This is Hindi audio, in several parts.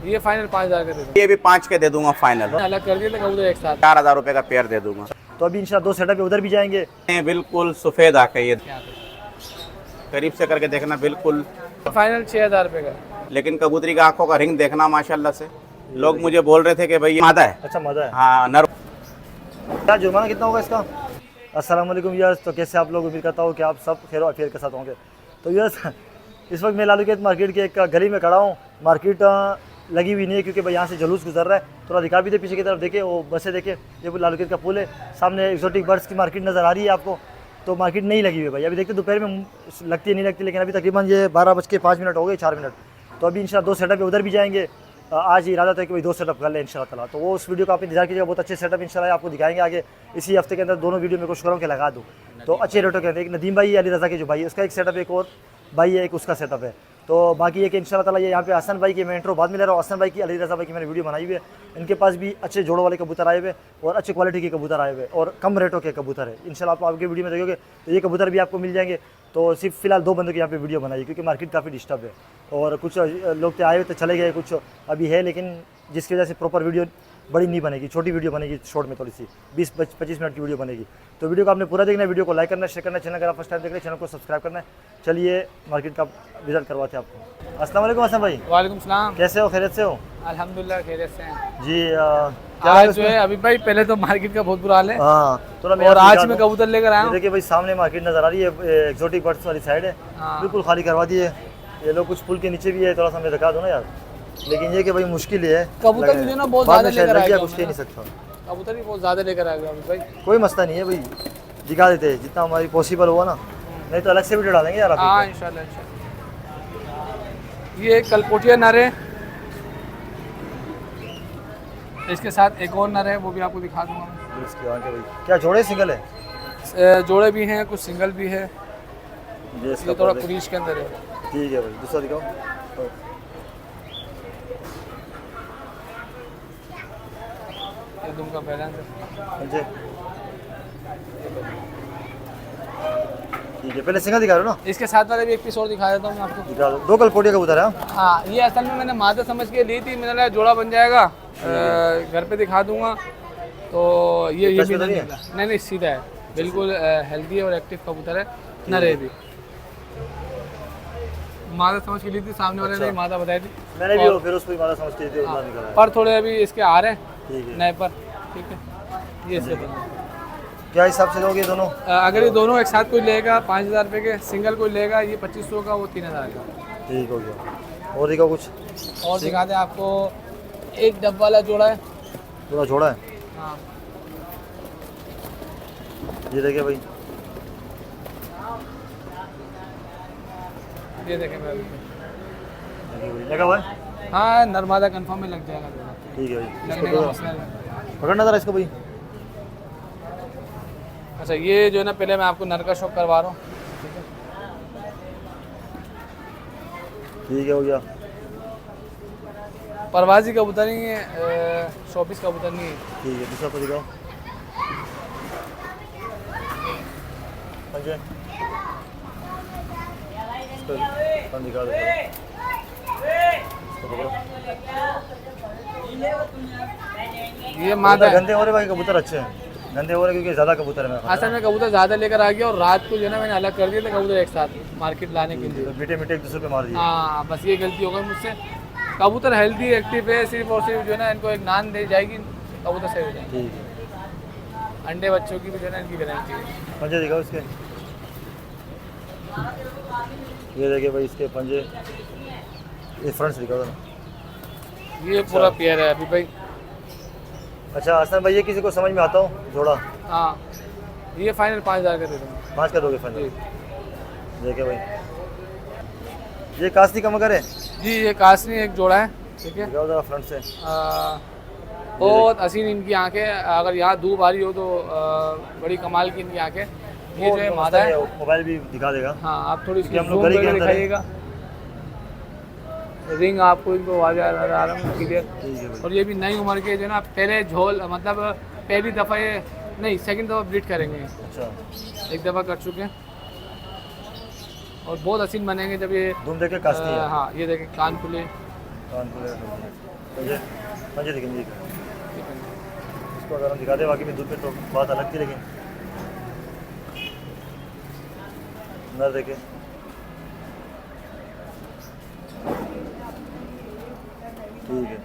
ये फाइनल 5,000 का दे दूंगा। ये भी 5 के दे दूंगा फाइनल। अलग कर दिए थे कबूतर एक साथ। 4,000 रुपए का पेयर दे दूंगा। तो अभी इंशाल्लाह 2 सेटअप उधर भी जाएंगे। बिल्कुल सफेद आके ये करीब से करके देखना बिल्कुल। फाइनल 6,000 रुपए का। लेकिन कबूतरी का आंखों का रिंग देखना माशाल्लाह से। लोग मुझे बोल रहे थे कि भाई ये मादा है। अच्छा मादा है। हाँ नर। क्या जुर्माना कितना होगा इसका? अस्सलाम वालेकुम यार्स, तो कैसे आप लोग? उम्मीद करता हूँ कि आप सब खैर और खैर के साथ होंगे। तो यार्स इस वक्त मैं लालूकेत मार्केट के एक गली में खड़ा हूँ। मार्केट लगी हुई नहीं है क्योंकि भाई यहाँ से जुलूस गुजर रहा है। थोड़ा दिखा भी थे पीछे की तरफ, देखे वो बसें, देखे ये वो लालूकेत का पुल है। सामने एक्जोटिक बर्ड्स की मार्केट नज़र आ रही है आपको। तो मार्केट नहीं लगी हुई है भाई, अभी देखते दोपहर में लगती है नहीं लगती, लेकिन अभी तकरीबन ये 12:05 हो गए, 4 मिनट। तो अभी इंशाल्लाह 2 सेटअप उधर भी जाएंगे। आज इरादा था कि भाई 2 सेटअप कर लें इंशाल्लाह ताला। तो वो उस वीडियो का आप इंतजार कीजिएगा, बहुत अच्छे सेटअप इंशाल्लाह आपको दिखाएंगे आगे। इसी हफ्ते के अंदर दोनों वीडियो में कोशिश करूँ कि लगा दूँ तो अच्छे रेटों के अंदर। एक नदीम भाई है, अली रज़ा के जो भाई है उसका एक सेटअप, एक और भाई है, एक उसका सेटअप है। तो बाकी ये कि इंशाल्लाह ताला ये यहाँ पे हसन भाई की मैं इंट्रो बाद में ले रहा हूँ। हसन भाई की, अली रज़ा भाई की मैंने वीडियो बनाई हुई है। इनके पास भी अच्छे जोड़ों वाले कबूतर आए हुए और अच्छे क्वालिटी के कबूतर आए हुए और कम रेटों के कबूतर है। इंशाल्लाह आप आगे वीडियो में देखोगे तो ये कबूतर भी आपको मिल जाएंगे। तो सिर्फ फिलहाल 2 बंदों की यहाँ पे वीडियो बनाई क्योंकि मार्केट काफ़ी डिस्टर्ब है और कुछ लोग तो आए हुए तो चले गए, कुछ अभी है, लेकिन जिसकी वजह से प्रॉपर वीडियो बड़ी नहीं बनेगी, छोटी वीडियो बनेगी, शॉर्ट में थोड़ी सी 20-25 मिनट की वीडियो बनेगी। तो वीडियो को आपने पूरा देखना है, वीडियो को लाइक करना है, शेयर करना है, चैनल अगर आप फर्स्ट टाइम देख रहे हैं चैनल को सब्सक्राइब करना है। चलिए मार्केट का विजिट करवाते हैं आपको। अस्सलाम वालेकुम हसन भाई। वालेकुम सलाम। कैसे हो? खैरियत से हो? अल्हम्दुलिल्लाह खैरियत से हैं जी। आज जो है अभी भाई पहले तो मार्केट का बहुत बुरा हाल है। हाँ थोड़ा और आज मैं कबूतर लेकर आया हूँ। देखिए भाई सामने मार्केट नज़र आ रही है, एक्जोटिक बर्ड्स वाली साइड है, बिल्कुल खाली करवा दी है। ये लोग कुछ पुल के नीचे भी है, थोड़ा सा हमें दिखा दो ना यार। लेकिन ये कि भाई मुश्किल है, कबूतर भी जो ना बहुत ज़्यादा लेकर आ गया, कुछ कह नहीं सकता। कबूतर भी बहुत ज़्यादा लेकर आ गया अभी भाई। कोई मसला नहीं है भाई, दिखा देते हैं जितना हमारी पॉसिबल हुआ ना, नहीं तो अलग से वीडियो डालेंगे यार। हाँ इंशाल्लाह इंशाल्लाह। ये कलकोटिया नर है, इसके साथ एक और नर है, वो भी आपको दिखा दूंगा। इसके आगे भाई क्या जोड़े सिंगल है? जोड़े भी हैं, कुछ सिंगल भी है। ये थोड़ा पुलिस के अंदर है। ठीक है भाई, दूसरा दिखाओ। ये दुम का बैलेंस है। ठीक है, पहले सिंगल दिखा रहे हो ना? इसके साथ वाले भी एक पीस और दिखा देता हूँ मैं आपको। दिखा दो। 2 कलकोटिया कबूतर है। हाँ ये असल में मैंने मादा समझ के ली थी, मैंने लगा जोड़ा बन जाएगा, घर पे दिखा दूंगा। तो ये भी नहीं सीधा है, बिल्कुल हेल्दी और एक्टिव कबूतर है, नर है भी। मादा समझ के ली थी, सामने वाले ने मादा बताई थी, मैंने भी फिर उसको मादा समझ के ली थी। पर थोड़े अभी इसके आ रहे हैं ठीक है नए पर। ठीक है, ये से क्या हिसाब से लोगे दोनों? अगर ये दोनों एक साथ कोई लेगा 5,000 रुपये के, सिंगल कोई लेगा ये 2500 का, वो 3,000 का। ठीक हो गया। और दिखाओ कुछ और दिखा दें आपको, एक डब वाला जोड़ा है, थोड़ा छोड़ा है। हाँ ये देखिए भाई, ये देखें भाई, लगा हुआ है। हाँ नर्मदा कंफर्म में लग जाएगा जोड़ा। ठीक है भाई, लगने का मसला है। पकड़ना जरा इसको भाई। अच्छा ये जो है ना, पहले मैं आपको नर का शौक करवा रहा हूँ। ठीक है, हो गया। परवाजी कबूतर नहीं है, शौपीस कबूतर नहीं है। ठीक है, दूसरा तो दिखाओ। दिखा दो। ये मादा गंदे हो रहे भाई कबूतर, अच्छे हैं, गंदे हो रहे क्योंकि ज़्यादा कबूतर है। असल में कबूतर ज़्यादा लेकर आ गया और रात को जो है ना मैंने अलग कर दिया था कबूतर एक साथ मार्केट लाने के लिए। मीठे मीठे एक दूसरे पे मार दिए। हाँ बस ये गलती हो गई मुझसे। कबूतर हेल्दी एक्टिव है, सिर्फ और सिर्फ जो है ना इनको एक नान दे जाएगी, कबूतर सही हो जाएगी। ठीक है, अंडे बच्चों की भी जो है ना इनकी गारंटी है। पंजे दिखाओ इसके। ये देखिए भाई इसके पंजे, ये फ्रंट से दिखाओ ना। ये पूरा पेयर है अभी भाई। अच्छा हसन भाई, ये किसी को समझ में आता हो जोड़ा? हाँ ये फाइनल 5,000 का दे दूँगा। 5 का दोगे फाइनल? देखिए भाई, ये कास्ती का मगर है जी, ये कासनी एक जोड़ा है। ठीक है, दिखाओ जरा फ्रंट से। बहुत हसीन इनकी आंखें, अगर यहाँ धूप आ रही हो तो बड़ी कमाल की इनकी आंखें। ये जो है मादा है। मोबाइल भी दिखा देगा। हाँ आप थोड़ी सी हम लोग गली के अंदर दिखाइएगा, रिंग आपको इनको आ रहा है क्लियर। और ये भी नई उम्र के जो है ना, पहले झोल मतलब पहली दफ़ा ये नहीं, सेकंड दफ़ा ब्रीड करेंगे। अच्छा, एक दफ़ा कर चुके हैं और बहुत हसीन बनेंगे जब ये धूम देखे कास्ती है। हाँ ये देखें कान खुले। कान खुले। पंजे पंजे दिखेंगे जी। इसको अगर हम दिखाते बाकी में दूध पे तो बात अलग थी, लेकिन नर देखे ठीक है।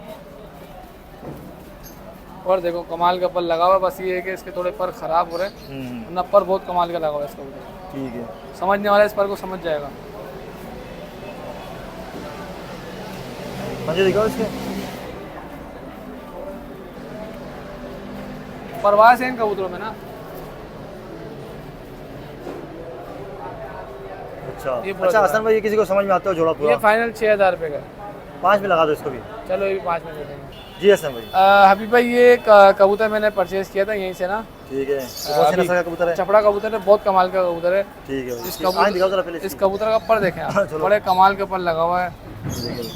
और देखो कमाल का पर लगा हुआ है, बस ये है कि इसके थोड़े पर खराब हो रहे हैं, वरना पर बहुत कमाल का लगा हुआ है इसका कबूतर। ठीक है, समझने वाला इस पर को समझ जाएगा। पंजे दिखाओ इसके। परवाह है इन कबूतरों में ना। अच्छा ये पूरा अच्छा जोड़ा हसन भाई, ये किसी को समझ में आता है जोड़ा ये पूरा? फाइनल 6000 रुपये का है। 5 में लगा दो इसको भी। चलो ये भी 5 में दे देंगे। जी हसन भाई। हबीब भाई ये कबूतर मैंने परचेज किया था यहीं से ना। ठीक है, ये कौन सी नस्ल का कबूतर है? चपड़ा कबूतर है, बहुत कमाल का कबूतर है। ठीक है, इस आगे दिखाओ जरा पहले इस कबूतर का पर देखें आप, चलो। बड़े कमाल के पर लगा हुआ है इसकी।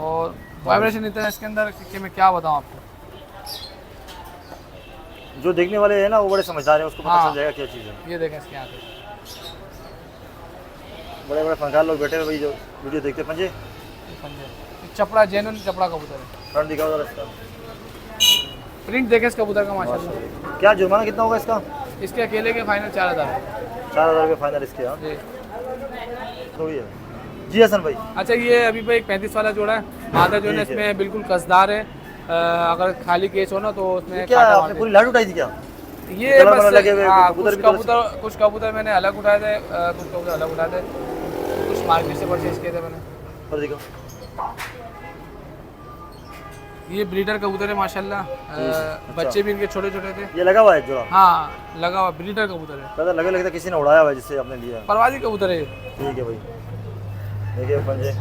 और वाइब्रेशन इतना है इसके अंदर कि मैं क्या बताऊं आपको। जो देखने वाले हैं ना वो बड़े समझदार हैं, उसको पता हाँ। चल जाएगा क्या चीज़ है। ये देखें इसके यहाँ पे बड़े बड़े फनकार लोग बैठे हुए भाई जो वीडियो देखते हैं। पंजे पंजे, ये चपड़ा जेनुइन चपड़ा कबूतर है। फ्रंट दिखाओ जरा इसका। प्रिंट देखें इस कबूतर का माशाल्लाह। क्या जुर्माना कितना होगा इसका? इसके अकेले के फाइनल 4000 है। 4000 रुपये फाइनल इसके। हाँ जी। तो ये जी हसन भाई। अच्छा ये अभी भाई 35 वाला जोड़ा है, मादा जो है ना ठीक है। इसमें बिल्कुल कसदार है। अगर खाली केस हो ना तो उसमें क्या कांटा मार आपने दे। पूरी लाट उठाई थी क्या? ये कलर बस वलर लगे हुए, हाँ, कबूतर भी कुछ कबूतर मैंने अलग उठाए थे, कुछ कबूतर अलग उठाए थे, कुछ मार्केट से परचेज किए थे मैंने। पर देखो ये ब्रीडर कबूतर है माशाल्लाह। बच्चे भी इनके छोटे छोटे थे। ये लगा हुआ है जोड़ा? हाँ लगा हुआ ब्रीडर कबूतर है, पता लगे लगता किसी ने उड़ाया हुआ है जिससे आपने लिया। परवाजी कबूतर है ये। ठीक है भाई, देखिए पंजे,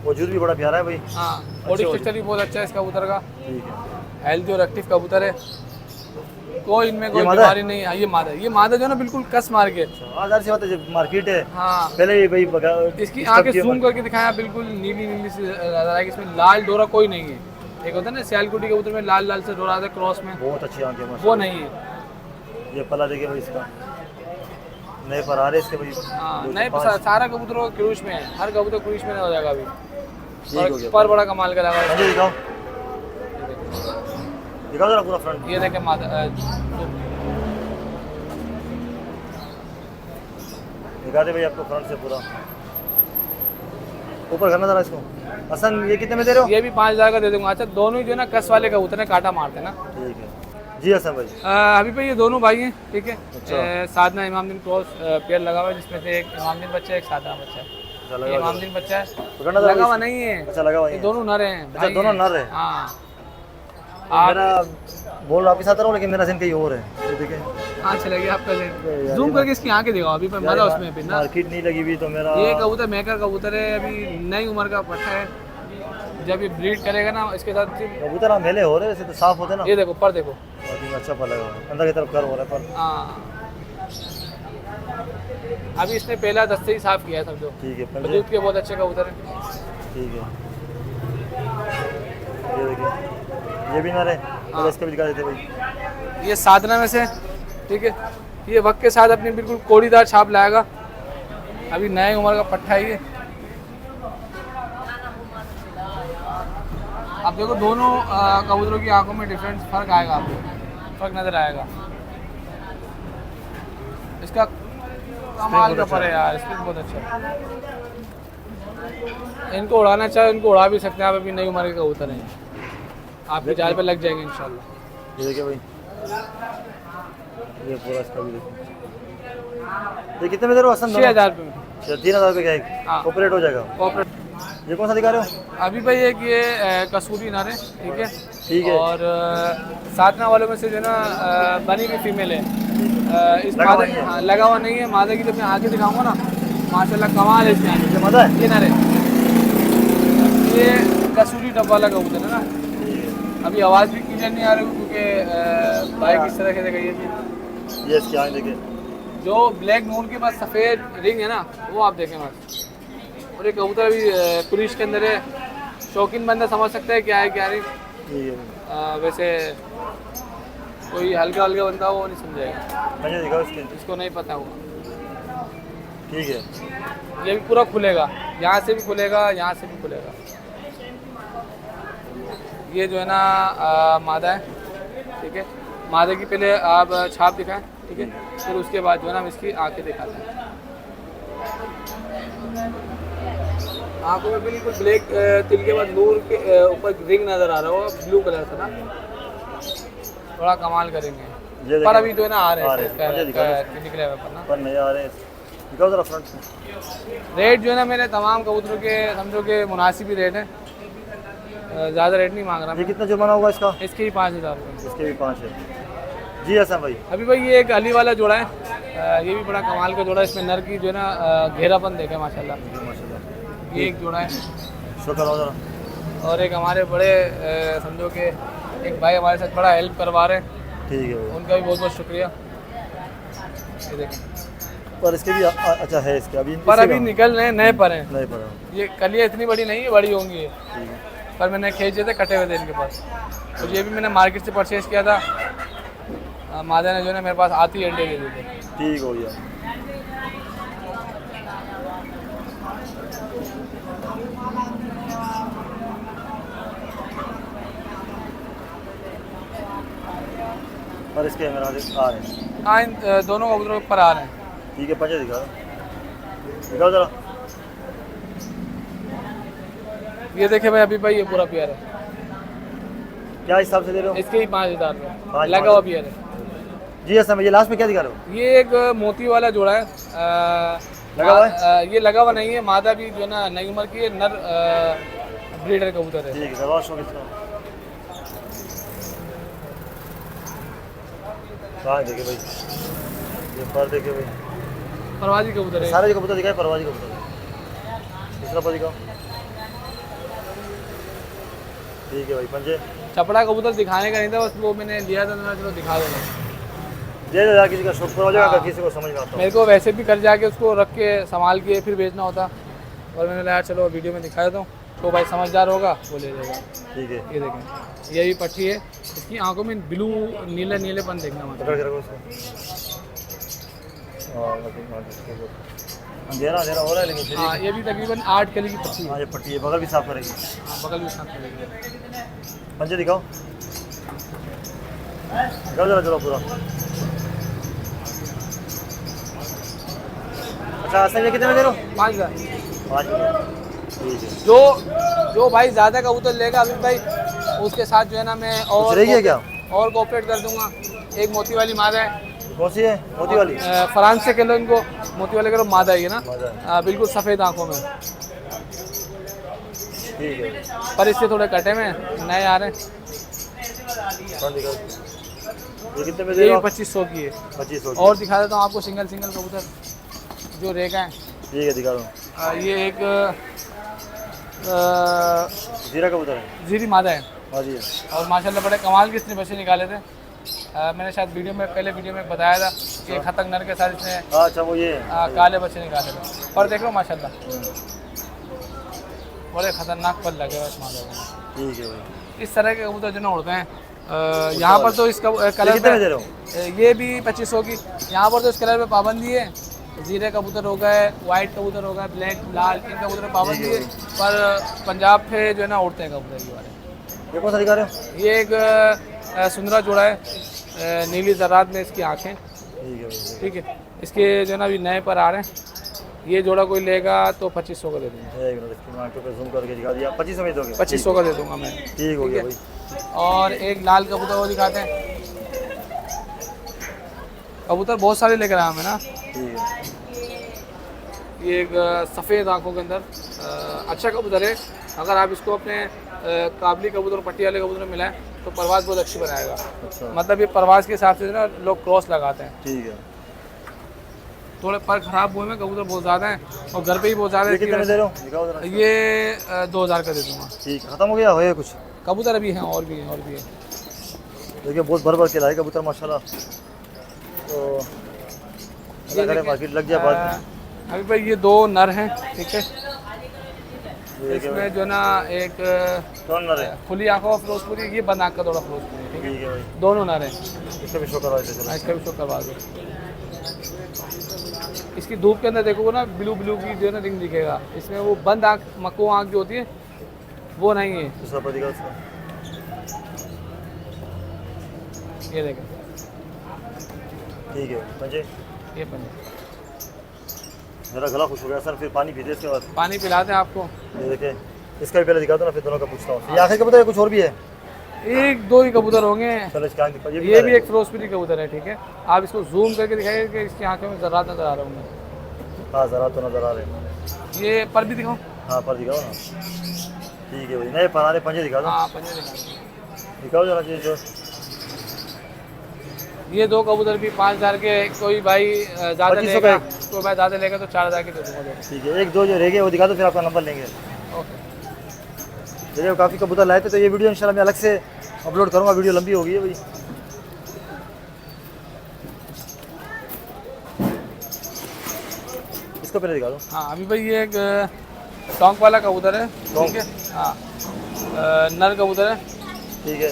वजूद भी बड़ा प्यारा है भाई। हाँ बॉडी स्ट्रक्चर भी बहुत अच्छा है इस कबूतर का, ठीक है। हेल्थी और एक्टिव कबूतर है, कोई इनमें कोई मादा बीमारी नहीं है। ये मादा है, ये मादा जो है ना बिल्कुल कस मार के। हाँ जाहिर सी बात है, जब मार्केट है हाँ पहले ही भाई इसकी आंखें जूम करके दिखाया, बिल्कुल नीली नीली सी नजर आएगी, इसमें लाल डोरा कोई नहीं है। एक होता है ना सियालकोटी कबूतर में लाल लाल से डोरा आता है क्रॉस में, बहुत अच्छी आंखें वो माशाल्लाह। नहीं है। ये पला देखिए भाई इसका, नए पर आ रहे इसके भाई। हाँ दो से नहीं पाँच। सारा कबूतर क्रूज में है, हर कबूतर क्रूज में हो जाएगा अभी। ठीक हो गया। पर बड़ा कमाल का लगा है। पंजे दिखाओ, दिखाओ जरा पूरा फ्रंट। ये देखें मादा दिखा दे भाई आपको फ्रंट से पूरा, ऊपर करना जरा इसको। हसन ये कितने में दे रहे हो? ये भी 5000 का दे दूंगा। अच्छा दोनों ही जो है ना कस वाले कबूतर है, कांटा मारते हैं ना। ठीक है जी हसन भाई। अभी भाई ये दोनों भाई हैं, ठीक है। अच्छा। साधना इमामदीन क्रॉस पेयर लगा हुआ है, जिसमें से एक इमामदीन बच्चा है, एक साधना बच्चा है। अच्छा ये लगा हुआ है। इमामदीन बच्चा है, पकड़ना जरा लगा हुआ इस- नहीं है। अच्छा लगा हुआ ये है। दोनों नर हैं। अच्छा भाई दोनों हैं। नर है। हाँ मेरा बोल आपके साथ रहा हूँ लेकिन मेरा सिन कहीं और है। ये देखें हाँ चलेगी आपका यार, जूम ये करके इसकी आंखें दिखाओ अभी पर मजा उसमें भी ना। मार्केट नहीं लगी हुई तो मेरा ये कबूतर मेकर कबूतर है, अभी नई उम्र का पट्टा है। जब ये ब्रीड करेगा ना इसके साथ कबूतर हम मेले हो रहे हैं, वैसे तो साफ होते ना। ये देखो पर देखो। बाकी में अच्छा पर लगा हुआ है, अंदर की तरफ कर हो रहा है पर। हाँ अभी इसने पहला दस्ते ही साफ किया है समझो। ठीक है पंजे, दूध के बहुत अच्छे कबूतर हैं। ठीक है। ये देखिए ये भी नर है, तो इसका भी दिखा देते भाई। ये साधना में से, ठीक है। ये वक्त के साथ अपनी बिल्कुल कोड़ीदार छाप लाएगा, अभी नए उम्र का पट्टा है ये। आप देखो दोनों कबूतरों की आंखों में डिफरेंस फर्क आएगा, आपको फर्क नजर आएगा। इसका कमाल का पर है यार, स्पिन बहुत अच्छा है। इनको उड़ाना चाहे इनको उड़ा भी सकते हैं आप, अभी नई उम्र के कबूतर हैं, आपके जाल पे लग जाएंगे इंशाल्लाह। ये देखिए भाई, ये पूरा इसका भी देखिए। ये कितने में दे रहे हो हसन? 6000 रुपये में 3000 रुपये का एक हाँ। ऑपरेट हो जाएगा। कॉपरेट। ये कौन सा दिखा रहे हो? अभी भाई एक ये कसूरी नर है, ठीक है। ठीक है। और साधना वालों में से जो है ना बनी हुई फीमेल है। इस लगा मादा हुआ नहीं है? हाँ, लगा हुआ नहीं है। मादा की जब मैं आगे दिखाऊंगा ना माशाल्लाह कमाल है इसमें आगे। ये मजा है। ये नर है, ये कसूरी डब्बा वाला कबूतर है ना। अभी आवाज़ भी क्लियर नहीं आ रही क्योंकि बाइक इस तरह से दिखाई थी। ये इसकी आँख देखिए, जो ब्लैक नून के पास सफ़ेद रिंग है ना वो आप देखें बस। और ये कबूतर अभी क्रीज के अंदर है, शौकीन बंदा समझ सकता है क्या है क्या नहीं। ठीक है। वैसे कोई हल्का हल्का बंदा वो नहीं समझेगा, मुझे दिखाओ इसके। इसको नहीं पता होगा। ठीक है। ये भी पूरा खुलेगा, यहाँ से भी खुलेगा, यहाँ से भी खुलेगा। ये जो है ना मादा है, ठीक है। मादे की पहले आप छाप दिखाएं, ठीक है, फिर उसके बाद जो है ना हम इसकी आंखें दिखाते हैं। आंखों में बिल्कुल ब्लैक तिल के बाद नूर के ऊपर रिंग नज़र आ रहा होगा, ब्लू कलर से ना, थोड़ा कमाल करेंगे। पर अभी जो है ना आ रहे हैं निकले हुए पर ना, पर नहीं आ रहे। दिखाओ जरा फ्रंट से। रेट जो है ना मेरे तमाम कबूतरों के समझो कि मुनासिब ही रेट है, ज़्यादा रेट नहीं मांग रहा ये मैं। कितना जुर्माना होगा इसका? इसके भी 5,000 रुपये। इसके भी 5 है। जी हसन भाई। अभी भाई ये एक अली वाला जोड़ा है, ये भी बड़ा कमाल का जोड़ा है। इसमें नर की जो है ना घेरापन देखे माशाल्लाह, माशाल्लाह ये एक जोड़ा है। शुक्र हो जरा। और एक हमारे बड़े समझो कि एक भाई हमारे साथ बड़ा हेल्प करवा रहे हैं, ठीक है भाई। उनका भी बहुत बहुत शुक्रिया। ये देखें, पर इसके भी अच्छा है इसके अभी पर अभी निकल रहे हैं, नए पर हैं। नहीं पड़ा। ये कलियाँ इतनी बड़ी नहीं है, बड़ी होंगी ये, ठीक है। पर मैंने खींचे थे, कटे हुए थे इनके पास। तो ये भी मैंने मार्केट से परचेज़ किया था। मादा ने जो है ना मेरे पास आती अंडे दे दिए थे। ठीक हो गया। पर इसके मेरा आ रहे हैं। हाँ, इन दोनों कबूतरों पर आ रहे हैं। ठीक है, पंजे दिखाओ। दिखाओ जरा। ये देखे भाई, अभी भाई ये पूरा पेयर है, क्या हिसाब से दे रहे हो? इसके ही 5,000 रुपये 5,000 लगा हुआ पेयर है। जी हसन भाई, ये लास्ट में क्या दिखा रहे हो? ये एक मोती वाला जोड़ा है, लगा हुआ ये लगा हुआ नहीं है। मादा भी जो है ना नई उम्र की है, नर ब्रीडर कबूतर है। ठीक है, दरवाज़ शो किसका? कहाँ देखे भाई? ये पर देखे भाई। परवाजी कबूतर है। सारे कबूतर दिखाए, परवाजी कबूतर। दूसरा पर दिखाओ। ठीक है भाई, पंजे चपड़ा कबूतर दिखाने का नहीं था, बस वो मैंने लिया था, तो मैं चलो दिखा देगा। दे दे किसी का शुक्र हो जाएगा, हाँ। किसी को समझ में आता मेरे को वैसे भी कर जाके उसको रख के संभाल के फिर बेचना होता, और मैंने कहा चलो वीडियो में दिखाया था, तो भाई समझदार होगा वो ले लेगा। ठीक है। ये देखें, ये भी पट्टी है, इसकी आंखों में ब्लू नीले नीलेपन देखना मतलब। पकड़ के रखो उसको। अंधेरा अंधेरा हो रहा है लेकिन फिर हाँ, ये भी तकरीबन 8 किलो की पट्टी है। हाँ, ये पट्टी है, बगल भी साफ करेगी। हाँ, बगल भी साफ करेगी। पंजे दिखाओ। दिखाओ जरा जरा पूरा। अच्छा, आसन ये कितने में दे रहे हो? 5,000। 5 ठीक है। जो भाई ज़्यादा कबूतर लेगा अभी भाई, उसके साथ जो है ना मैं और रहेगी क्या? और कोऑपरेट कर दूंगा। एक मोती वाली मादा है, कौन सी है? मोती वाली? फ्रांस से कह लो इनको, मोती वाले कह लो, मादा है ये ना, मादा बिल्कुल सफ़ेद आंखों में, ठीक है। पर इससे थोड़े कटे में नए आ रहे हैं। कौन दिखाओ? ये कितने में दे ये रहे हो? 2500 की है। 2500 और दिखा देता हूँ आपको सिंगल कबूतर जो रेगा है। ठीक है, दिखा दो। ये एक जीरा कबूतर है। जीरी मादा है, हाँ जी। और माशाल्लाह बड़े कमाल के इसने बच्चे निकाले थे। मैंने शायद पहले वीडियो में बताया था कि खतक नर के साथ इसने अच्छा, वो ये काले बच्चे निकाले थे। और देख लो माशाल्लाह बड़े खतरनाक पल लगे हुए इस मादा को। ठीक है भाई। इस तरह के कबूतर जो ना उड़ते हैं, यहाँ पर तो इसका कलर कितने में दे रहे हो? ये भी 2500 की। यहाँ पर तो इस कलर पे पाबंदी है, जीरे कबूतर हो गए, वाइट कबूतर हो गए, ब्लैक लाल, इन कबूतर पे पाबंदी है, पर पंजाब पे जो है ना उड़ते हैं कबूतर ये वाले। ये कौन सा दिखा रहे हो? ये एक सुंदरा जोड़ा है, नीली ज़रात में इसकी आँखें, ठीक है भाई। ठीक है। इसके जो है ना अभी नए पर आ रहे हैं। ये जोड़ा कोई लेगा तो 2500 का दे दूँगा। एक मिनट, इसकी आंखों पे जूम करके दिखा दिया। 2500 में दोगे? 2500 का दे दूँगा मैं। ठीक हो गया भाई। और एक लाल कबूतर वो दिखाते हैं। कबूतर बहुत सारे लेकर आया मैं ना। ठीक है। ये एक सफ़ेद आंखों के अंदर अच्छा कबूतर है। अगर आप इसको अपने काबली कबूतर, पट्टी वाले कबूतर में मिलाएं तो परवाज़ बहुत अच्छी बनाएगा। अच्छा, मतलब ये परवाज़ के हिसाब से ना लोग क्रॉस लगाते हैं। ठीक है। थोड़े पर ख़राब हुए में कबूतर बहुत ज़्यादा हैं, और घर पे ही बहुत ज़्यादा ये कितने में दे रहे हो? दिखाओ जरा। ये 2000 का दे दूँगा। ठीक है, खत्म हो गया? है कुछ? कबूतर अभी हैं, और भी हैं, और भी हैं। देखिए बहुत भर भर के लाए कबूतर माशाल्लाह। तो मार्केट लग गया बाद में। अभी भाई ये 2 नर हैं, ठीक है। देखिए इसमें जो ना एक कौन नर है? खुली आंखों का फिरोजपुरी, ये बंद आँख का थोड़ा फिरोजपुरी, ठीक है। ठीक है भाई। दोनों नर हैं। इसका भी शो करवा देते चलो। इसका भी शो करवा दो। इसकी धूप के अंदर देखोगे ना, ब्लू की जो है ना रिंग दिखेगा। इसमें वो बंद आँख, मक्को आँख जो होती है वो नहीं है। दूसरा पर दिखाओ उसका। ये देखें, ठीक है पंजे। ये पंजे। मेरा गला खुश हो गया सर, फिर पानी पीते इसके बाद। पानी पिलाते हैं आपको। ये देखें, इसका भी पहले दिखा दो ना, फिर दोनों का पूछता हूँ। ये आखिर कबूतर है, कुछ और भी है? एक दो ही कबूतर होंगे। चलो इसका दिखाओ। ये भी एक फिरोजपुरी कबूतर है, ठीक है। आप इसको जूम करके दिखाइए कि इसकी आंखों में ज़रात नज़र आ रहे होंगे। हाँ ज़रा तो नज़र आ रहे हैं। ये पर भी दिखाओ। हाँ पर दिखाओ ना। ठीक है भाई, नहीं पुराने पंजे दिखा दो। हाँ पंजे दिखाओ। दिखाओ जरा जी जो। ये दो कबूतर भी 5,000 के। कोई भाई ज़्यादा 2500 लेगा, का कोई भाई ज़्यादा लेगा तो 4,000 के दे दूँगा। ठीक है, एक दो जो रह गए वो दिखा दो, फिर आपका नंबर लेंगे। ओके। देखिए काफ़ी कबूतर लाए थे, तो ये वीडियो इंशाल्लाह मैं अलग से अपलोड करूँगा। वीडियो लंबी हो गई है भाई। इसको पहले दिखा दो। हाँ अभी भाई ये एक टोंक वाला कबूतर है, ठीक है। हाँ नर कबूतर है, ठीक है।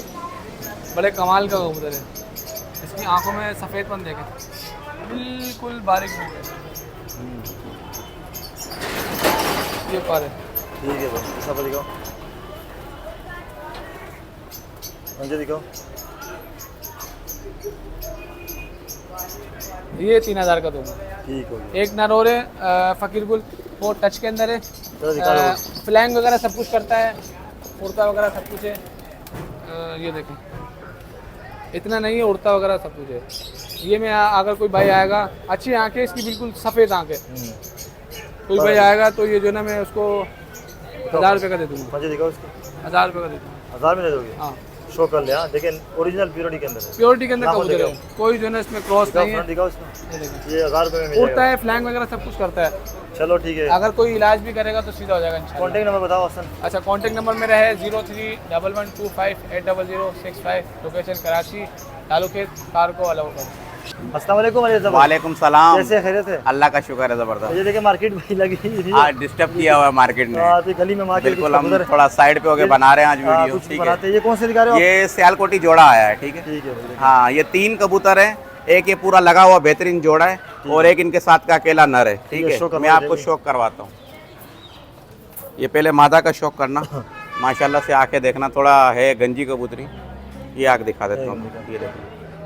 बड़े कमाल का कबूतर है। इसकी आंखों में सफ़ेदपन देखें, बिल्कुल बारीक है। ये पर है। ठीक है भाई, इसका पर दिखाओ। पंजे दिखाओ। ये 3,000 का दूंगा। ठीक हो गया। एक नर और है फ़कीरगुल, वो टच के अंदर है। चलो दिखा दो। फ्लैंग वगैरह सब कुछ करता है, उड़ता वगैरह सब कुछ है। ये देखें, इतना नहीं है, उड़ता वगैरह सब कुछ है। ये मैं अगर कोई भाई आएगा, अच्छी आंखें इसकी, बिल्कुल सफ़ेद आंखें। कोई भाई आएगा तो ये जो ना मैं उसको 1,000 रुपये का दे दूँगा। पंजे दिखाओ इसको। 1,000 रुपये का दे दूँगा। 1000 में दे दोगे? हाँ शो कर ले। हाँ लेकिन ओरिजिनल प्योरिटी के अंदर है। प्योरिटी के अंदर हाँ, कबूतर है, दिखाओ। कोई जो है ना इसमें क्रॉस नहीं है। दिखाओ इसको। ये देखें, ये 1000 रुपये में मिल उड़ता जाएगा। है, फ्लैंग वगैरह सब कुछ करता है। चलो ठीक है। अगर कोई इलाज भी करेगा तो सीधा हो जाएगा इंशाल्लाह। कॉन्टेक्ट नंबर बताओ हसन। अच्छा, कॉन्टैक्ट नंबर मेरा है 031125800065। लोकेशन कराची, तालुके कारको अलाउड। अस्सलाम वालेकुम। वालेकुम सलाम। कैसे खैरियत है? अल्लाह का शुक्र है जबरदस्त। ये देखिए मार्केट भी लगी हुई है। आज डिस्टर्ब किया हुआ है मार्केट में। हाँ, तो गली में मार्केट बिल्कुल, हम थोड़ा साइड पे होके बना रहे हैं आज वीडियो, कुछ ठीक बनाते है। हैं। ये कौन से दिखा रहे हो? ये सियालकोटी जोड़ा आया है, ठीक है। ठीक है भाई। हाँ, ये 3 कबूतर है। एक ये पूरा लगा हुआ बेहतरीन जोड़ा है और एक इनके साथ का अकेला नर है, ठीक शो है। करवा मैं आपको दीजिए। शौक करवाता हूँ। ये पहले मादा का शौक करना, माशाल्लाह से आंखें देखना, थोड़ा है गंजी कबूतरी। ये आँख दिखा देता हूँ, ये देखो।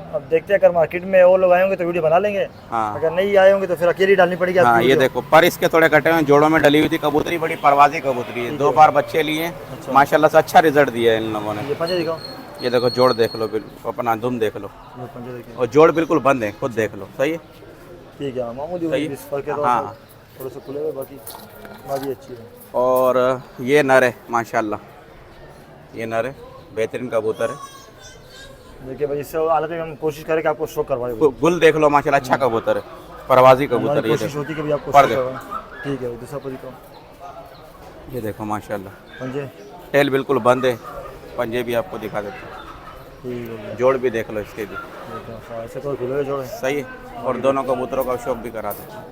अब देखते हैं, अगर मार्केट में और लोग आए होंगे तो वीडियो बना लेंगे। हाँ अगर नहीं आए होंगे तो फिर अकेली डालनी पड़ेगी हाँ, आपकी ये वीडियो। देखो पर इसके थोड़े कटे हुए जोड़ों में डली हुई थी कबूतरी। बड़ी परवाजी कबूतरी है, 2 बार बच्चे लिए, अच्छा। माशाल्लाह से अच्छा रिजल्ट दिया है इन लोगों ने। ये पंजे दिखाओ। ये देखो जोड़ देख लो, बिल्कुल अपना धुम देख लो, ये पंजे देखिए। और जोड़ बिल्कुल बंद है, खुद देख लो, सही है। ठीक है, मामूली सही है। इस फर्क है तो हाँ। थोड़े से खुले हुए, बाकी बाकी अच्छी है। और ये नर है माशाल्लाह, ये नर है, बेहतरीन कबूतर है। देखिए भाई, इससे हालत में हम कोशिश करें कि आपको शो करवाए। गुल देख लो माशाल्लाह, अच्छा कबूतर है, परवाजी कबूतर है। ये कोशिश होती है कि भी आपको पर शो देखो। करवाएं। ठीक है, दूसरा पर दिखाओ। ये देखो माशाल्लाह, पंजे। टेल बिल्कुल बंद है, पंजे भी आपको दिखा देता हूँ। ठीक हो गया। जोड़ भी देख लो इसके भी, देखो, ऐसे कोई खुले हुए जोड़े सही है। और दोनों कबूतरों का शौक भी करा देता हूँ।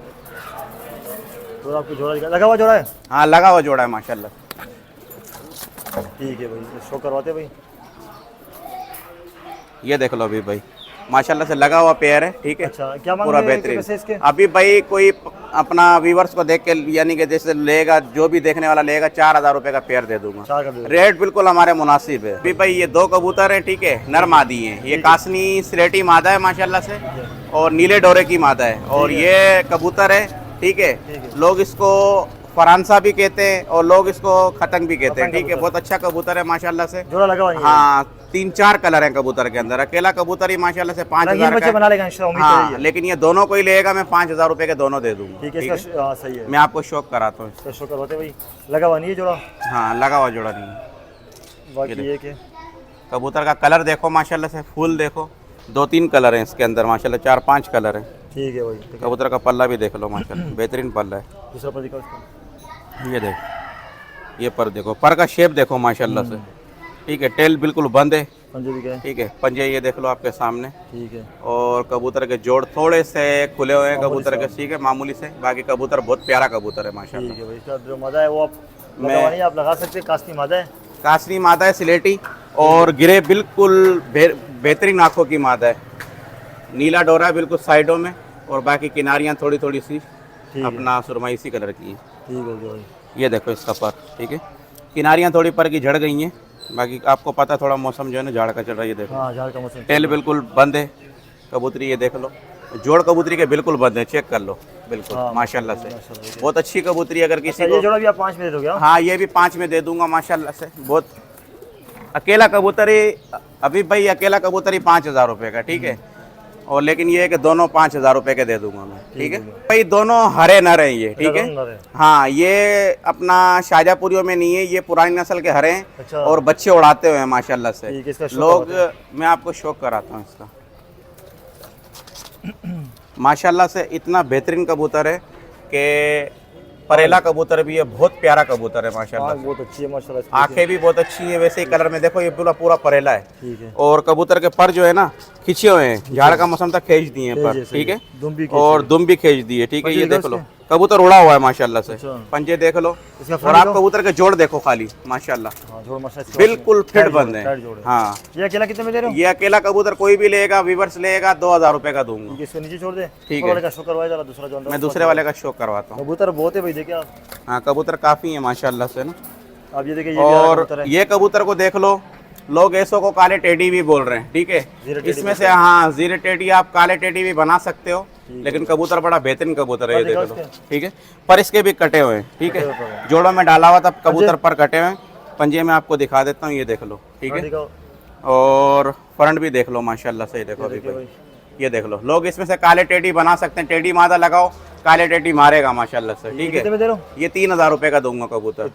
तो आपको जोड़ा लगा हुआ जोड़ा है? हाँ, लगा हुआ जोड़ा है माशाल्लाह। ठीक है भाई, शो करवाते भाई। ये देख लो अभी भाई, माशाल्लाह से लगा हुआ पेयर है, ठीक है। अच्छा, क्या मांग पूरा रहे हैं बेहतरीन। पैसे इसके? अभी भाई कोई अपना व्यूवर्स को देख के, यानी कि जैसे लेगा, जो भी देखने वाला लेगा, 4,000 रुपये का पेयर दे दूंगा। 4 कर दो। रेट बिल्कुल हमारे मुनासिब है। अभी भाई ये 2 कबूतर हैं, ठीक है, नर मादी हैं। ये कासनी सिलेटी मादा है माशाल्लाह से, और नीले डोरे की मादा है। और ये कबूतर है, ठीक है। लोग इसको फरांसा भी कहते हैं और लोग इसको खतंग भी कहते हैं, ठीक है। बहुत अच्छा कबूतर है माशाल्लाह से। जोड़ा लगा हुआ है। हाँ, 3-4 कलर हैं कबूतर के अंदर। अकेला कबूतर ही माशाल्लाह से 5,000 बच्चे का बना लेगा इंशाल्लाह, उम्मीद हाँ, है। लेकिन ये दोनों को ही लेगा, मैं 5,000 रुपये के दोनों दे दूंगा, ठीक है, ठीक है। इसका हाँ, सही है। मैं आपको शौक कराता हूँ। तो शो करवाते भाई। लगा हुआ नहीं है जोड़ा, हाँ, लगा हुआ जोड़ा नहीं है। बाकी ये कि कबूतर का कलर देखो माशाल्लाह से, फूल देखो, 2-3 कलर हैं इसके अंदर माशाल्लाह, 4-5 कलर हैं। ठीक है भाई। कबूतर का पल्ला भी देख लो माशाल्लाह, बेहतरीन पल्ला है। दूसरा पर दिखाओ इसका। ये देखो, ये पर देखो, पर का शेप देखो माशाल्लाह से, ठीक है। टेल बिल्कुल बंद है, पंजे भी गए। ठीक है। पंजे ये देख लो आपके सामने। ठीक है। और कबूतर के जोड़ थोड़े से खुले हुए हैं कबूतर के, ठीक है, मामूली से। बाकी कबूतर बहुत प्यारा कबूतर है माशाल्लाह। ठीक है भाई, इसका जो मादा है वो आप लगा हुआ नहीं, आप लगा सकते हैं। कास्ती मादा है, कासनी मादा है सिलेटी, और गिरे बिल्कुल बेहतरीन आँखों की मादा है। नीला डोरा है बिल्कुल साइडों में, और बाकी किनारियाँ थोड़ी थोड़ी सी अपना सुरमई इसी कलर की है। ठीक हो गया भाई। ये देखो इसका पर, ठीक है। किनारियाँ थोड़ी पर की झड़ गई हैं, बाकी आपको पता है थोड़ा मौसम जो है ना झाड़ का चल रहा है, ये देखो हाँ झाड़ का मौसम। टेल बिल्कुल बंद है कबूतरी, ये देख लो जोड़ कबूतरी के बिल्कुल बंद है, चेक कर लो बिल्कुल माशाल्लाह से बहुत अच्छी कबूतरी। अगर किसी ये जोड़ा भी आप 5 में दे दोगे? हाँ ये भी 5 में दे दूंगा माशाल्लाह से। बहुत अकेला कबूतरी अभी भाई अकेला कबूतरी 5,000 रुपये का, ठीक है। और लेकिन ये है कि दोनों 5,000 रुपये के दे दूंगा मैं, ठीक है भाई। दोनों हरे नर हैं ये, ठीक है। हाँ ये अपना शाहजहाँपुरियों में नहीं है, ये पुरानी नस्ल के हरे हैं। अच्छा। और बच्चे उड़ाते हुए हैं माशाल्लाह से लोग। मैं आपको शौक कराता हूँ इसका माशाल्लाह से। इतना बेहतरीन कबूतर है कि परेला कबूतर भी है, बहुत प्यारा कबूतर है माशाल्लाह। बहुत अच्छी है माशाल्लाह, आंखें भी बहुत अच्छी है। वैसे ही कलर में देखो ये पूरा पूरा परेला है, ठीक है। और कबूतर के पर जो है ना खींचे हुए हैं, झाड़ का मौसम तक खींच दिए हैं पर, ठीक है। और दुम भी खींच दी है, ठीक है। ये देख लो कबूतर उड़ा हुआ है माशाल्लाह से, पंजे देख लो। और आप कबूतर के जोड़ देखो खाली माशाल्लाह बिल्कुल फिट बंद है। हाँ ये अकेला कितने में दे रहे हो? ये अकेला कबूतर कोई भी लेगा वीवर्स लेगा 2,000 रुपये का दूंगा। इसको नीचे छोड़ दे, ठीक है। का शो करवाया जरा, दूसरा जो मैं दूसरे वाले का शौक करवाता हूँ। कबूतर बहुत है भाई, देखिए आप। हाँ कबूतर काफी है माशाल्लाह से ना। आप ये देखिए और ये कबूतर को देख लो, लोग ऐसो को काले टेडी भी बोल रहे हैं, ठीक है। इसमें से हाँ जीरे टेडी आप काले टेडी भी बना सकते हो, लेकिन कबूतर बड़ा बेहतरीन कबूतर है, ये देख लो, ठीक है। पर इसके भी कटे हुए हैं, ठीक है। जोड़ों में डाला हुआ था कबूतर पर कटे हुए हैं। पंजे में आपको दिखा देता हूँ, ये देख लो, ठीक है। और फ्रंट भी देख लो माशाल्लाह से, देखो अभी भाई ये देख लो। लोग इसमें से काले टेडी बना सकते हैं, टेडी मादा लगाओ काले टेडी मारेगा माशाल्लाह से, ठीक है। ये 3,000 रुपये का दूंगा कबूतर।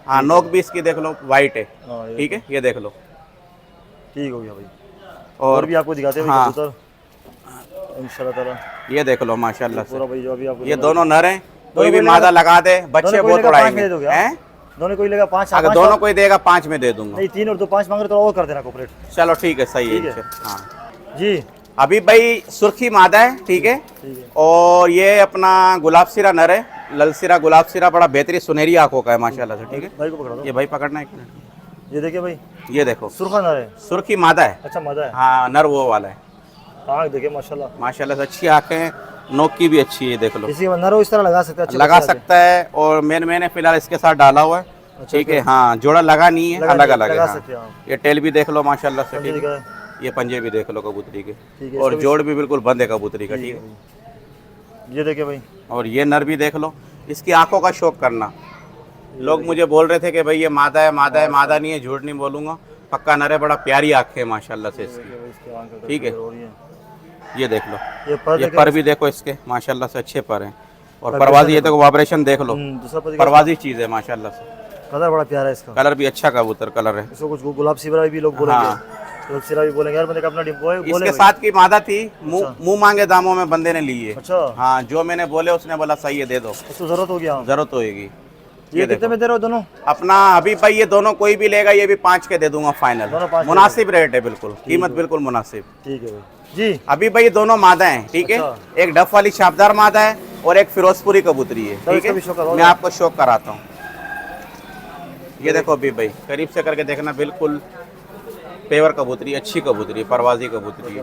हाँ नोक भी इसकी देख लो वाइट है, ठीक है। ये देख लो, ठीक हो गया भाई। और भी आपको दिखाते हैं कबूतर इंशाल्लाह ताला। ये देख लो माशाल्लाह से, भाई जो अभी आपको ये दोनों नर हैं। कोई भी मादा लगा दे, बच्चे बहुत उड़ाएंगे। दोनों कोई लेगा 5? अगर दोनों कोई देगा 5 में दे दूंगा। नहीं 3 और 2 5 मांग रहे तो और कर देना कोऑपरेट। चलो ठीक है, सही है। हाँ जी अभी भाई सुर्खी मादा है, ठीक है। और ये अपना गुलाब सिरा नर है, लल सिरा गुलाब सिरा बड़ा बेहतरीन सुनहरी आंखों का है माशाल्लाह से, ठीक है। भाई को पकड़ा दो। ये भाई पकड़ना है, एक मिनट। ये देखिए भाई, ये देखो सुर्खा नर है, सुर्खी मादा है। अच्छा मादा है। हाँ नर वो वाला है। आँख देखिए माशाल्लाह, माशाल्लाह से अच्छी आंखें हैं, नोक की भी अच्छी है, देख लो। किसी नर हो इस तरह लगा सकता है, लगा सकता है। और मैंने फिलहाल इसके साथ डाला हुआ है, ठीक है। हाँ जोड़ा लगा नहीं है, अलग अलग है। ये टेल भी देख लो माशाल्लाह से, ठीक है। ये पंजे भी देख लो कबूतरी के, और जोड़ भी बिल्कुल बंद है कबूतरी का, ठीक है। ये देखिए भाई, और ये नर भी देख लो। इसकी आंखों का शौक करना। लोग मुझे बोल रहे थे कि भाई ये मादा है, मादा है, मादा नहीं है। झूठ नहीं बोलूंगा, पक्का नर है, बड़ा प्यारी आंखें है माशाल्लाह से इसकी, ठीक है। ये देख लो, ये पर भी देखो इसके माशाल्लाह से अच्छे पर हैं। और परवाजी, ये देखो वाइब्रेशन देख लो, परवाजी चीज है माशाल्लाह से। कलर बड़ा प्यारा है इसका, कलर भी अच्छा कबूतर कलर है। इसको कुछ गुलाब सिरा भी लोग बोलेंगे। गुलाब सिरा भी बोलेंगे यार, बंदे का अपना डिब्बो है। इसके साथ की मादा थी, मुंह मांगे दामों में बंदे ने ली है। अच्छा हाँ जो मैंने बोले उसने बोला सही है दे दो, इसको जरूरत होगी। जरूरत होगी। ये कितने में दे रहे हो दोनों? अपना अभी भाई ये दोनों कोई भी लेगा, ये भी 5 के दे दूंगा फाइनल। मुनासिब रेट है, बिल्कुल कीमत बिल्कुल मुनासिब, ठीक है जी। अभी भाई दोनों मादा हैं, ठीक है। एक डफ वाली शाबदार मादा है और एक फिरोजपुरी कबूतरी है, ठीक है। मैं आपको शौक कराता हूँ। ये देखो अभी भाई करीब से करके देखना, बिल्कुल पेवर कबूतरी, अच्छी कबूतरी, परवाजी कबूतरी है।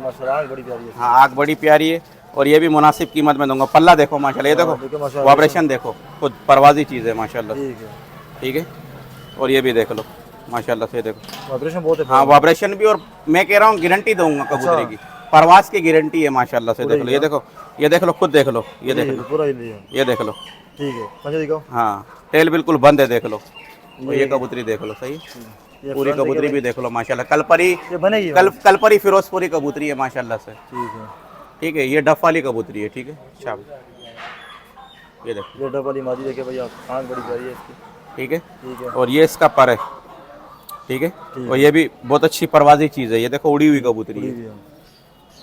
हाँ आँख बड़ी प्यारी है, और ये भी मुनासिब कीमत में दूंगा। पल्ला देखो माशाल्लाह, ये देखो वाइब्रेशन देखो, खुद परवाजी चीज़ है माशाल्लाह, ठीक है। और ये भी देख लो माशाल्लाह से, देखो वाइब्रेशन बहुत है। हाँ वाइब्रेशन भी, और मैं कह रहा हूँ गारंटी दूंगा कबूतरी की, परवाज की गारंटी है माशाल्लाह से। देख लो, ये देखो, ये देख लो, खुद देख लो, ये देख लो पूरा, ये देख लो, ठीक है। पंजे दिखाओ। हाँ टेल बिल्कुल बंद है, देख लो। ये कबूतरी देख लो, सही पूरी कबूतरी भी देख लो माशाल्लाह। कलपरी बनेगी, कलपरी फिरोजपुरी कबूतरी है माशाल्लाह से, ठीक है। ये डफ वाली कबूतरी है, ठीक है। ये देखो, ये डफ वाली मादी देखिए भैया, आँख बड़ी प्यारी है इसकी, ठीक है। और ये इसका पर है, ठीक है। और ये भी बहुत अच्छी परवाजी चीज़ है, ये देखो उड़ी हुई कबूतरी है।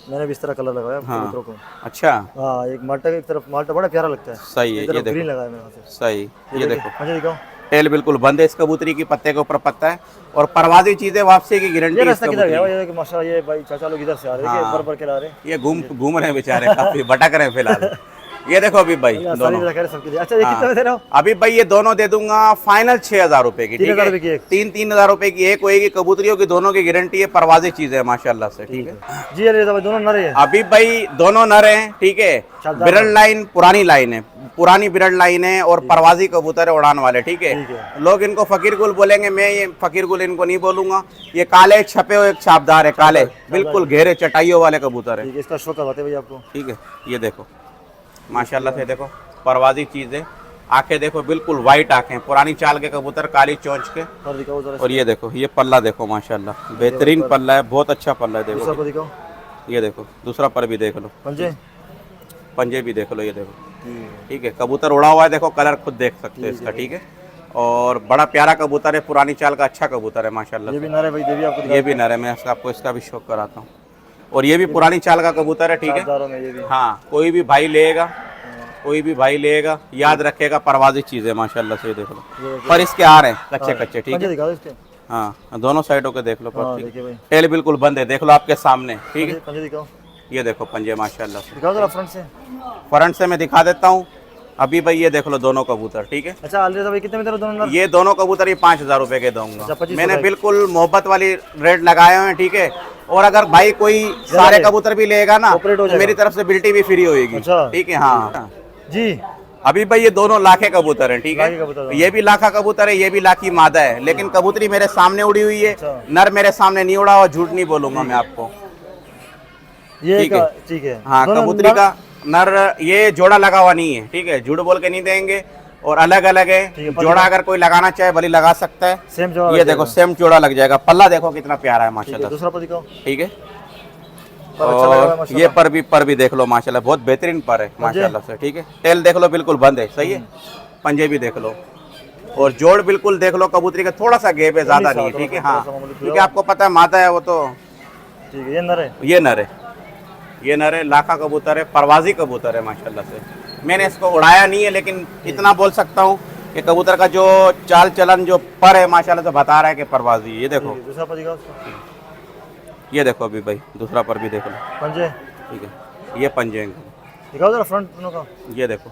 मैंने भी इस तरह कलर लगाया कबूतरों को। अच्छा हाँ, एक माल्टा की तरफ, माल्टा बड़ा प्यारा लगता है, सही है। ये देखो ग्रीन लगाया मैंने, सही। ये देखो, मुझे दिखाओ। टेल बिल्कुल बंद है इस कबूतरी की, पत्ते के ऊपर पत्ता है, और परवाजी चीजें वापसी की गारंटी। ये रास्ता किधर गया? ये माशाल्लाह, ये भाई चाचा लोग इधर से आ रहे हैं, बर बर के ला रहे हैं। ये घूम रहे हैं बेचारे, काफी भटक रहे हैं फिलहाल। ये देखो अभी भाई सारी दोनों। रखा है सबके लिए। अच्छा ये कितने में दे रहे हो? अभी भाई ये दोनों दे दूंगा फाइनल 6,000 रुपए की। 3,000 रुपए की एक। 3,000 रुपए की एक होएगी। कबूतरियों की दोनों की गारंटी है, परवाजी चीज है माशाल्लाह से। ठीक है जी अरे भाई दोनों नर है। अभी भाई दोनों नर हैं। ठीक है बिरड़ लाइन पुरानी लाइन है, पुरानी बिरड़ लाइन है और परवाजी कबूतर है उड़ान वाले। ठीक है लोग इनको फकीर गुल बोलेंगे, मैं ये फकीर गुल इनको नहीं बोलूंगा। ये काले छपे हुए एक छापदार है, काले बिल्कुल घेरे चटाइयों वाले कबूतर है। इसका शो करवाते भाई आपको। ठीक है ये देखो माशाल्लाह से, देखो परवाजी चीज है। आंखें देखो बिल्कुल वाइट आंखें, पुरानी चाल के कबूतर, काली चोंच के। और दिखाओ जरा। और ये देखो ये पल्ला देखो माशाल्लाह बेहतरीन पल्ला है, बहुत अच्छा पल्ला है। दूसरा देखो को दिखाओ। ये देखो दूसरा पर भी देख लो, पंजे। पंजे भी देख लो। ये देखो ठीक है कबूतर उड़ा हुआ है, देखो कलर खुद देख सकते हो इसका। ठीक है और बड़ा प्यारा कबूतर है, पुरानी चाल का अच्छा कबूतर है माशाल्लाह। ये भी नर है भाई, ये भी आपको ये भी नर है, मैं आपको इसका भी शौक कराता हूँ। और ये भी पुरानी चाल का कबूतर है। ठीक है दिखाओ में ये भी। हाँ कोई भी भाई लेगा, कोई भी भाई लेगा याद रखेगा परवाजी चीज है माशाल्लाह से। देख लो पर इसके आ रहे हैं कच्चे कच्चे। ठीक पंजे है दिखाओ इसके। हाँ दोनों साइडों के देख लो पर। हाँ ठीक देखिए है भाई टेल बिल्कुल बंद है, देख लो आपके सामने। ठीक है पंजे दिखाओ। ये देखो पंजे माशाल्लाह से। दिखाओ जरा फ्रंट से। फ्रंट से मैं दिखा देता हूँ अभी भाई। ये देख लो दोनों कबूतर। ठीक है अच्छा अलरेडी भाई कितने में दे रहे हो दोनों नर? ये दोनों कबूतर ये 5,000 रुपए के दूंगा। अच्छा, 25,000 मैंने बिल्कुल मोहब्बत वाली रेट लगाए हुए हैं। ठीक है और अगर भाई कोई सारे कबूतर भी लेगा ना ऑपरेट हो तो मेरी तरफ से बिल्टी भी फ्री होगी। अच्छा। ठीक है हाँ जी अभी भाई ये दोनों लाखे कबूतर हैं। ठीक लाखे कबूतर है हैं। ये भी लाखा कबूतर है, ये भी लाखी मादा है, लेकिन कबूतरी मेरे सामने उड़ी हुई है। अच्छा। नर मेरे सामने नहीं उड़ा और झूठ नहीं बोलूंगा मैं आपको। ये ठीक है। ठीक है हाँ दोनों कबूतरी का नर ये जोड़ा लगा हुआ नहीं है। ठीक है झूठ बोल के नहीं देंगे और अलग अलग है। ठीक है, जोड़ा अगर कोई लगाना चाहे भले लगा सकता है। सेम जोड़ा ये देखो सेम जोड़ा लग जाएगा। पल्ला देखो कितना प्यारा है माशाल्लाह। दूसरा पर दिखाओ। ठीक है पर अच्छा लग रहा है और माशाल्लाह। ये पर भी देख लो माशाल्लाह, बहुत बेहतरीन पर है माशाल्लाह से। ठीक है टेल देख लो बिल्कुल बंद है, सही है। पंजे भी देख लो और जोड़ बिल्कुल देख लो। कबूतरी का थोड़ा सा गैप है, ज्यादा नहीं है। ठीक है हाँ क्योंकि आपको पता है माता है वो तो। ठीक है ये नर है। ये नर है, ये नर है, लाखा कबूतर है, परवाजी कबूतर है माशाल्लाह से। मैंने इसको उड़ाया नहीं है लेकिन इतना बोल सकता हूँ कि कबूतर का जो चाल चलन जो पर है माशाल्लाह से बता रहा है कि परवाजी। ये देखो दूसरा पर दिखाओ उसको। ये देखो अभी भाई दूसरा पर भी देख लो। पंजे ठीक है ये पंजे हैं। दिखाओ जरा फ्रंट दोनों का। ये देखो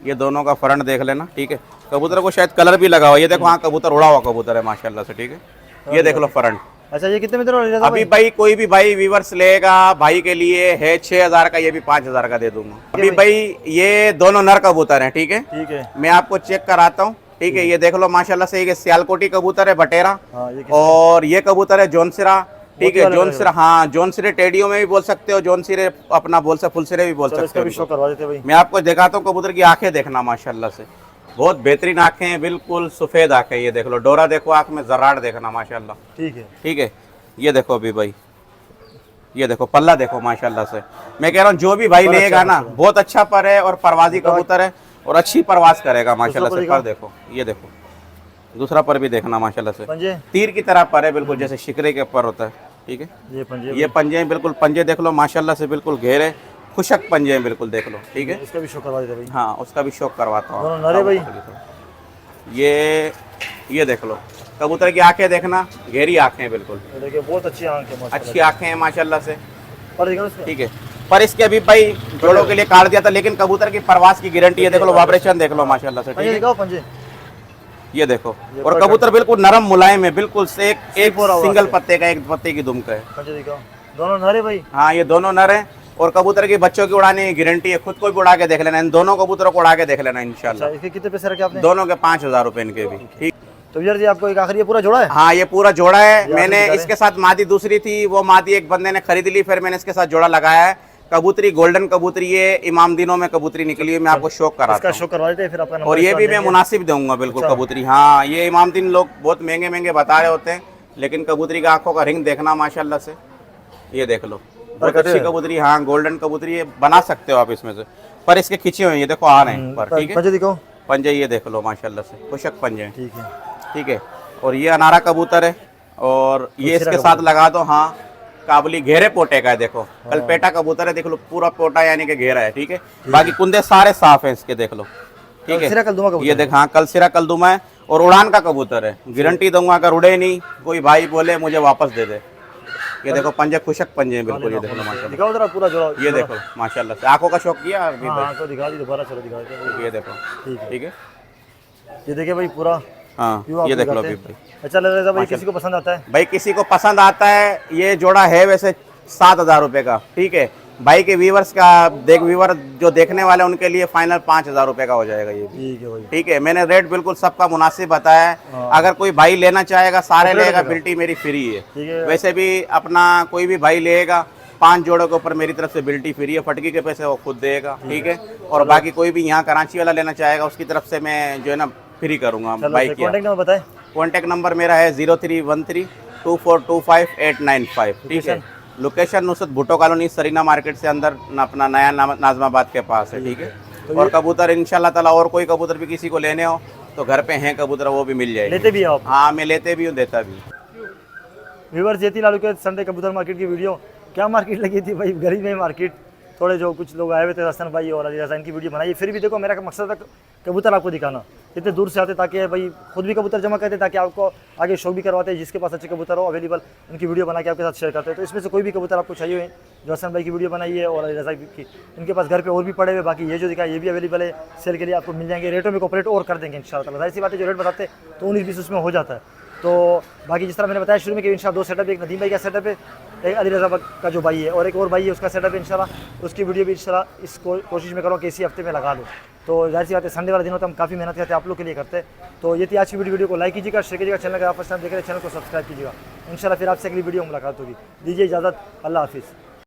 ये दोनों का फ्रंट देख लेना। ठीक है कबूतर को शायद कलर भी लगा हुआ। ये देखो हाँ कबूतर उड़ा हुआ कबूतर है माशाल्लाह से। ठीक है ये देख लो फ्रंट। अच्छा ये कितने में दे रहे हो? अभी भाई कोई भी भाई व्यूवर्स लेगा भाई के लिए है 6,000 का, ये भी 5,000 का दे दूंगा। अभी भाई ये दोनों नर कबूतर हैं। ठीक है ठीक है मैं आपको चेक कराता हूँ। ठीक है ये देख लो माशाल्लाह से। ये सियालकोटी कबूतर है बटेरा हाँ ये और ये कबूतर है जोनसिरा। ठीक है वाला जोनसिरा हाँ जोनसिरे टेडियो में भी बोल सकते हो, जोनसिरे अपना बोल सकते, फुलसिरे भी बोल चलो सकते इसका हो। भी शो करवा देते भाई। मैं आपको दिखाता हूँ कबूतर की आंखें देखना माशाल्लाह से, बहुत बेहतरीन आंखें हैं, बिल्कुल सफेद आंखें। ये देख लो डोरा देखो आंख में, जराट देखना माशाल्लाह। ठीक है ठीक है ये देखो अभी भाई, ये देखो पल्ला देखो माशाल्लाह से। मैं कह रहा हूँ जो भी भाई लेगा ना बहुत अच्छा पर है और परवाजी कबूतर है और अच्छी परवाज करेगा माशाल्लाह से। पर देखो ये देखो दूसरा पर भी देखना माशाल्लाह से, पंजे तीर की तरह पर है बिल्कुल जैसे शिकरे के पर होता है। ठीक है ये पंजे ये पंजे हैं बिल्कुल, पंजे देख लो माशाल्लाह से बिल्कुल घेरे खुशक पंजे हैं बिल्कुल देख लो। ठीक है इसका भी शो करवा देते भाई। हाँ उसका भी शौक करवाता हूँ। दोनों नरे भाई। ये देख लो कबूतर की आंखें देखना, घेरी आंखें हैं बिल्कुल, ये देखिए बहुत अच्छी आंख है माशाल्लाह। अच्छी आंखें हैं माशाल्लाह से। पर दिखाओ इसका। ठीक है पर इसके अभी भाई जोड़ों के लिए काट दिया था, लेकिन कबूतर की परवास की गारंटी है। देख लो वाइब्रेशन देख लो माशाल्लाह से। पंजे ठीक है दिखाओ पंजे। ये देखो और कबूतर बिल्कुल नरम मुलायम है बिल्कुल से, एक पूरा हुआ सिंगल से। पत्ते का, एक पत्ते की दुम का है। पंजे दिखाओ दोनों नरे भाई। हाँ ये दोनों नर हैं और कबूतर की बच्चों की उड़ाने की गारंटी है, खुद को भी उड़ा के देख लेना, इन दोनों कबूतरों को उड़ा के देख लेना अच्छा इंशाल्लाह। इसके कितने पैसे रखे आपने? दोनों के 5,000 रुपए इनके भी। ठीक तो विजय जी आपको एक आखिरी ये पूरा जोड़ा है? हाँ ये पूरा जोड़ा है। मैंने दिखा इसके साथ मादी दूसरी थी, वो मादी एक बंदे ने खरीद ली, फिर मैंने इसके साथ जोड़ा लगाया है। कबूतरी गोल्डन कबूतरी है, इमाम दिनों में कबूतरी निकली है, मैं आपको शौक कराता इसका हूँ। शो करवा देते हैं फिर आपका नंबर और ये इसका भी मैं देंगे। मुनासिब दूंगा बिल्कुल अच्छा। कबूतरी। हाँ ये इमाम दिन लोग बहुत महंगे महंगे बता रहे होते हैं, लेकिन कबूतरी का आंखों का रिंग देखना माशाल्लाह से। ये देख लो बहुत अच्छी कबूतरी, हाँ गोल्डन कबूतरी है, बना सकते हो आप इसमें से। पर इसके खींचे हुए हैं, ये देखो आ रहे हैं पर। ठीक है पंजे दिखाओ। पंजे ये देख लो माशाल्लाह से, खुशक पंजे हैं। ठीक है ठीक है और ये अनारा कबूतर है और ये इसके साथ लगा दो। हाँ काबुली घेरे पोटे का है, देखो कल पेटा कबूतर है, देख लो पूरा पोटा यानी कि घेरा है। ठीक है बाकी कुंदे सारे साफ हैं इसके, देख लो। ठीक सिरा कल दूंगा है कबूतर ये देख, हाँ कल सिरा कल दूमा है और उड़ान का कबूतर है, गारंटी दूंगा अगर उड़े नहीं कोई भाई बोले मुझे वापस दे दे। ये देखो पंजे खुशक पंजे हैं बिल्कुल, ये देखो माशाल्लाह। दिखाओ जरा पूरा जोड़ा। ये देखो माशाल्लाह से आंखों का शौक किया अभी हाँ भाई। तो दिखा दी दोबारा, चलो दिखा दे। ये देखो ठीक है, ठीक है, ये देखिए भाई पूरा हाँ क्यों आप ये देख लो दिखाते अभी हैं। भाई। अच्छा लग रहा है भाई, किसी को पसंद आता है भाई किसी को पसंद आता है, ये जोड़ा है वैसे 7,000 रुपये का, ठीक है। भाई के व्यूवर्स का व्यूवर जो देखने वाले उनके लिए फाइनल 5,000 रुपये का हो जाएगा ये भी, ठीक है भाई। ठीक है। मैंने रेट बिल्कुल सबका मुनासिब बताया है। हाँ। अगर कोई भाई लेना चाहेगा सारे अपने लेगा, लगेगा। बिल्टी मेरी फ्री है। ठीक है। वैसे भी अपना कोई भी भाई लेगा 5 जोड़ों के ऊपर मेरी तरफ से बिल्टी फ्री है, फटकी के पैसे वो खुद देगा, ठीक है। और बाकी कोई भी यहाँ कराची वाला लेना चाहेगा उसकी तरफ से मैं जो है ना फ्री करूँगा बाइक की। कॉन्टेक्ट नंबर बताएं। कॉन्टैक्ट नंबर मेरा है 03132425 ठीक है। Location Nusrat Bhutto colony Sarina market से अंदर अपना नया नाजमाबाद के पास है, ठीक है। और कबूतर इंशाल्लाह ताला और कोई कबूतर भी किसी को लेने हो तो घर पे हैं कबूतर, वो भी मिल जाएंगे। लेते भी हो आप? हाँ मैं लेते भी हूँ, देता भी। व्यूअर्स ये थी लालू के संडे कबूतर मार्केट की वीडियो। क्या मार्केट लगी थी भाई, गरीब में मार्केट। थोड़े जो कुछ लोग आए हुए थे हसन भाई और अली रज़ा, इनकी वीडियो बनाई। फिर भी देखो मेरा मकसद था कबूतर आपको दिखाना, इतने दूर से आते ताकि भाई खुद भी कबूतर जमा करते ताकि आपको आगे शौक भी करवाते, जिसके पास अच्छे कबूतर हो अवेलेबल उनकी वीडियो बना के आपके साथ शेयर करते हैं। तो इसमें से कोई भी कबूतर आपको चाहिए हुए जो हसन भाई की वीडियो बनाई है और अली रज़ा की, इनके पास घर पे और भी पड़े हुए, बाकी ये जो दिखा ये भी अवेलेबल है सेल के लिए, आपको मिल जाएंगे। रेटों में कॉपरेट और कर देंगे इंशाल्लाह। जाहिर सी बात है जो रेट बताते तो 19-20 उसमें हो जाता है। तो बाकी जिस तरह मैंने बताया शुरू में कि इंशाल्लाह 2 सेटअप, एक नदीम भाई का सेटअप है, एक अली रज़ा का जो भाई है, और एक और भाई है उसका सेटअप है इंशाल्लाह। उसकी वीडियो भी इंशाल्लाह इसको कोशिश में करो कि इसी हफ्ते में लगा लो। तो जाहिर सी बात है संडे वाला दिन होता है, हम काफ़ी मेहनत करते हैं आप लोग के लिए करते हैं। तो ये थी आज की वीडियो को लाइक कीजिएगा, शेयर कीजिएगा, चैनल का आप फर्स्ट टाइम देख रहे हैं चैनल को सब्सक्राइब कीजिएगा। इंशाल्लाह फिर आपसे अगली वीडियो मुलाकात होगी। दीजिए इजाज़त, अल्लाह हाफिज़।